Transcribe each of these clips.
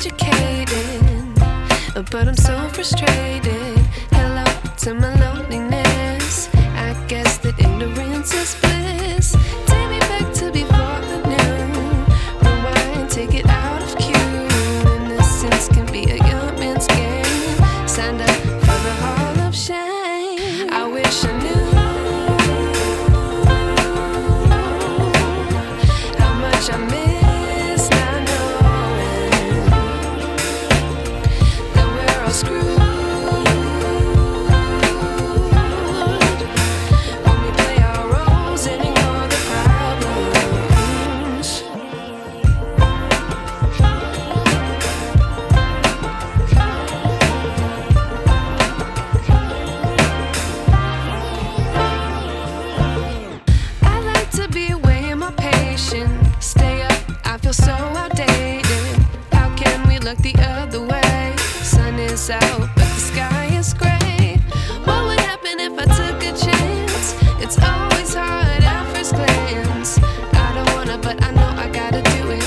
educated, but I'm so frustrated. Hello to my loneliness. I guess that ignorance is bliss. Take me back to before I knew. Rewind, take it out of cue. Innocence can be a young man's game. Signed up for the hall of shame. I wish I knew how much I miss not knowing that we're all screwed. When we play our roles and ignore the problems. I like to be away in my patience. Stay up, I feel so outdated. How can we look the other way? Sun is out, but the sky is gray. What would happen if I took a chance? It's always hard at first glance. I don't wanna, but I know I gotta do it.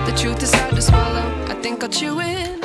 The truth is hard to swallow, I think I'll chew it.